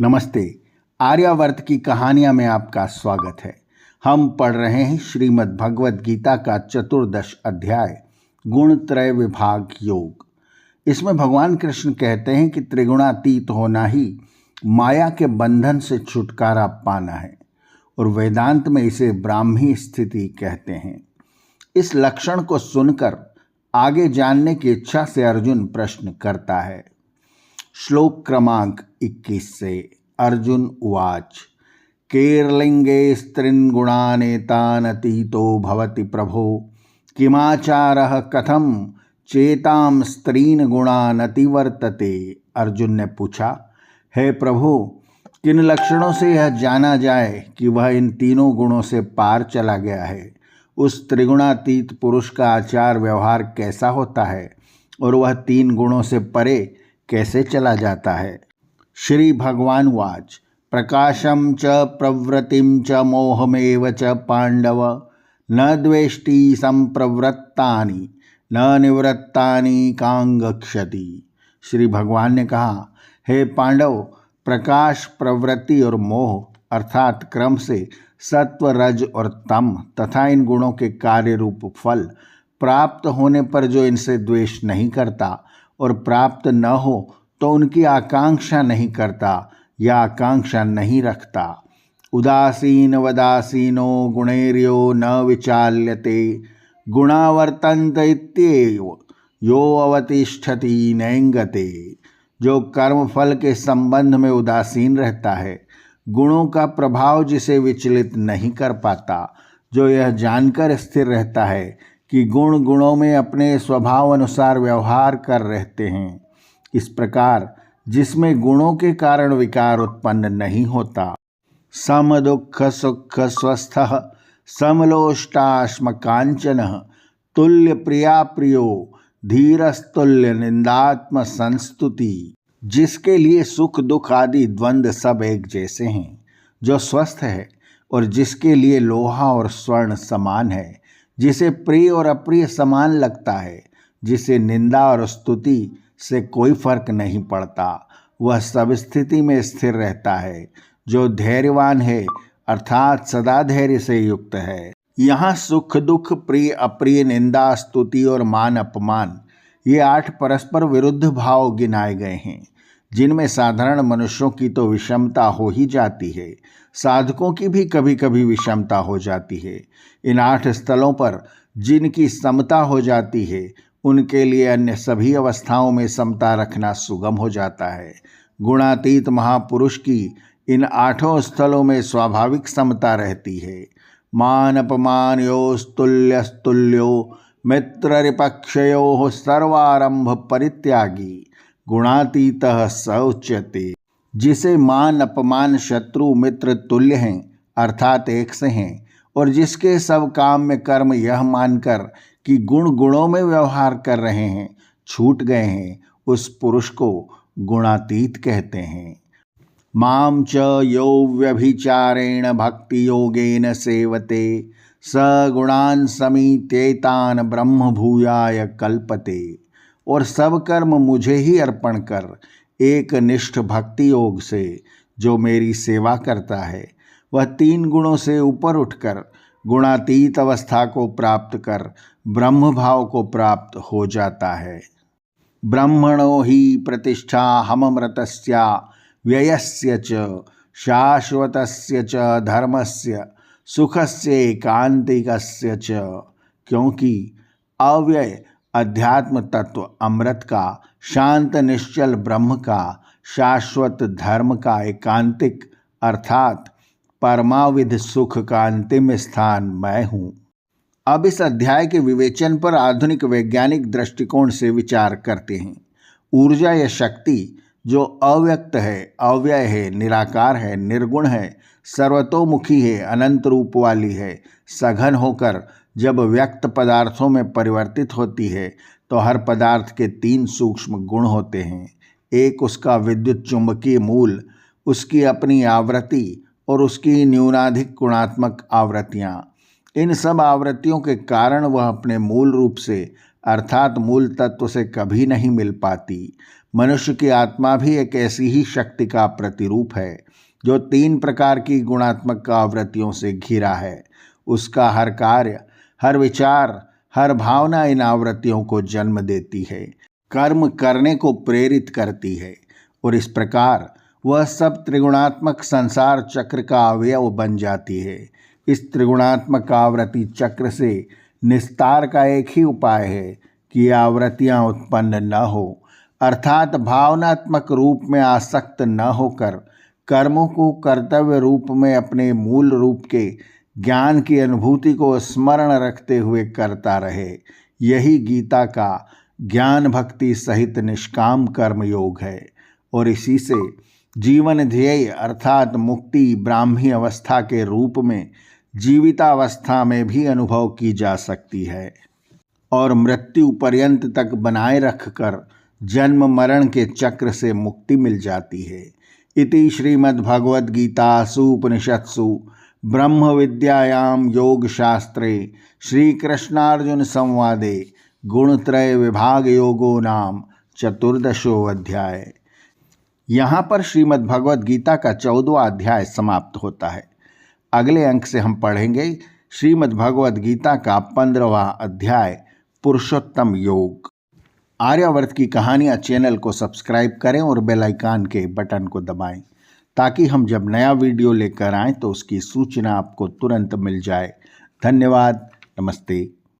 नमस्ते। आर्यावर्त की कहानियाँ में आपका स्वागत है। हम पढ़ रहे हैं श्रीमद् भगवद गीता का चतुर्दश अध्याय गुणत्रय विभाग योग। इसमें भगवान कृष्ण कहते हैं कि त्रिगुणातीत होना ही माया के बंधन से छुटकारा पाना है और वेदांत में इसे ब्राह्मी स्थिति कहते हैं। इस लक्षण को सुनकर आगे जानने की इच्छा से अर्जुन प्रश्न करता है। श्लोक क्रमांक 21 से। अर्जुन उवाच केर्लिंगे स्त्रीन्गुणानेतानतीतो भवति प्रभो किमाचारः कथम चेतां स्त्रीन गुणानतिवर्तते। अर्जुन ने पूछा, हे प्रभु, किन लक्षणों से यह जाना जाए कि वह इन तीनों गुणों से पार चला गया है। उस त्रिगुणातीत पुरुष का आचार व्यवहार कैसा होता है और वह तीन गुणों से परे कैसे चला जाता है। श्री भगवान वाच प्रकाशम च प्रवृत्तिम च मोहमेव च पांडव न द्वेष्टि संप्रवृत्तानि न निवृत्तानि कांगक्षति। श्री भगवान ने कहा, हे पांडव, प्रकाश, प्रवृत्ति और मोह अर्थात क्रम से सत्व, रज और तम तथा इन गुणों के कार्य रूप फल प्राप्त होने पर जो इनसे द्वेष नहीं करता और प्राप्त न हो तो उनकी आकांक्षा नहीं करता या आकांक्षा नहीं रखता। उदासीन वदासीनो गुणैर्यो न विचाल्यते गुणावर्तन्त इत्येव यो अवतिष्ठति नैंगते। जो कर्म फल के संबंध में उदासीन रहता है, गुणों का प्रभाव जिसे विचलित नहीं कर पाता, जो यह जानकर स्थिर रहता है कि गुण गुणों में अपने स्वभाव अनुसार व्यवहार कर रहते हैं, इस प्रकार जिसमें गुणों के कारण विकार उत्पन्न नहीं होता। सम दुख सुख स्वस्थः समलोष्टाश्म कांचनः तुल्य प्रिया प्रियो धीरस्तुल्य निंदात्म संस्तुति। जिसके लिए सुख दुख आदि द्वंद्व सब एक जैसे हैं, जो स्वस्थ है और जिसके लिए लोहा और स्वर्ण समान है, जिसे प्रिय और अप्रिय समान लगता है, जिसे निंदा और स्तुति से कोई फर्क नहीं पड़ता, वह सब स्थिति में स्थिर रहता है। जो धैर्यवान है अर्थात सदा धैर्य से युक्त है। यहाँ सुख दुख, प्रिय अप्रिय, निंदा स्तुति और मान अपमान, ये 8 परस्पर विरुद्ध भाव गिनाए गए हैं, जिनमें साधारण मनुष्यों की तो विषमता हो ही जाती है, साधकों की भी कभी कभी विषमता हो जाती है। इन 8 स्थलों पर जिनकी समता हो जाती है, उनके लिए अन्य सभी अवस्थाओं में समता रखना सुगम हो जाता है। गुणातीत महापुरुष की इन 8 स्थलों में स्वाभाविक समता रहती है। मान अपमान योस्तुल्यस्तुल्यो मित्ररिपक्षयोः सर्वारंभ परित्यागी गुणातीतः स उच्यते। जिसे मान अपमान शत्रु मित्र तुल्य हैं अर्थात एक से हैं और जिसके सब काम में कर्म यह मानकर कि गुण गुणों में व्यवहार कर रहे हैं छूट गए हैं, उस पुरुष को गुणातीत कहते हैं। मां च यो व्यभिचारेण भक्ति योगेन सेवते स गुणान् समीत्येतान् ब्रह्म भूयाय कल्पते। और सब कर्म मुझे ही अर्पण कर एक निष्ठ भक्ति योग से जो मेरी सेवा करता है, वह 3 गुणों से ऊपर उठकर गुणातीत अवस्था को प्राप्त कर ब्रह्म भाव को प्राप्त हो जाता है। ब्रह्मणो ही प्रतिष्ठा हममृतस्य व्ययस्य च शाश्वतस्य च धर्मस्य सुखस्य एकांतिकस्य च। क्योंकि अव्यय अध्यात्म तत्व अमृत का, शांत निश्चल ब्रह्म का, शाश्वत धर्म का एकांतिक अर्थात परमाविध सुख का अंतिम स्थान मैं हूँ। अब इस अध्याय के विवेचन पर आधुनिक वैज्ञानिक दृष्टिकोण से विचार करते हैं। ऊर्जा या शक्ति जो अव्यक्त है, अव्यय है, निराकार है, निर्गुण है, सर्वतोमुखी है, अनंत रूप वाली है, सघन होकर जब व्यक्त पदार्थों में परिवर्तित होती है तो हर पदार्थ के 3 सूक्ष्म गुण होते हैं। एक उसका विद्युत चुंबकीय मूल, उसकी अपनी आवृत्ति और उसकी न्यूनाधिक गुणात्मक आवृत्तियाँ। इन सब आवृत्तियों के कारण वह अपने मूल रूप से अर्थात मूल तत्व से कभी नहीं मिल पाती। मनुष्य की आत्मा भी एक ऐसी ही शक्ति का प्रतिरूप है जो 3 प्रकार की गुणात्मक आवृत्तियों से घिरा है। उसका हर कार्य, हर विचार, हर भावना इन आवृत्तियों को जन्म देती है, कर्म करने को प्रेरित करती है और इस प्रकार वह सब त्रिगुणात्मक संसार चक्र का अवयव बन जाती है। इस त्रिगुणात्मक आवृत्ति चक्र से निस्तार का एक ही उपाय है कि आवृत्तियां उत्पन्न न हो, अर्थात भावनात्मक रूप में आसक्त न होकर कर्मों को कर्तव्य रूप में अपने मूल रूप के ज्ञान की अनुभूति को स्मरण रखते हुए करता रहे। यही गीता का ज्ञान भक्ति सहित निष्काम कर्म योग है और इसी से जीवन ध्येय अर्थात मुक्ति ब्राह्मी अवस्था के रूप में जीवितावस्था में भी अनुभव की जा सकती है और मृत्यु पर्यंत तक बनाए रखकर जन्म मरण के चक्र से मुक्ति मिल जाती है। इति श्रीमद्भगवद्गीतासु उपनिषत्सु ब्रह्म विद्यायां योग शास्त्रे श्रीकृष्णार्जुन संवादे गुणत्रय विभाग योगो नाम 14वां अध्याय। यहाँ पर श्रीमद्भगवद गीता का 14वां अध्याय समाप्त होता है। अगले अंक से हम पढ़ेंगे श्रीमद्भगवद गीता का 15वां अध्याय पुरुषोत्तम योग। आर्यावर्त की कहानियाँ चैनल को सब्सक्राइब करें और बेल आइकन के बटन को दबाएं ताकि हम जब नया वीडियो लेकर आएं तो उसकी सूचना आपको तुरंत मिल जाए। धन्यवाद। नमस्ते।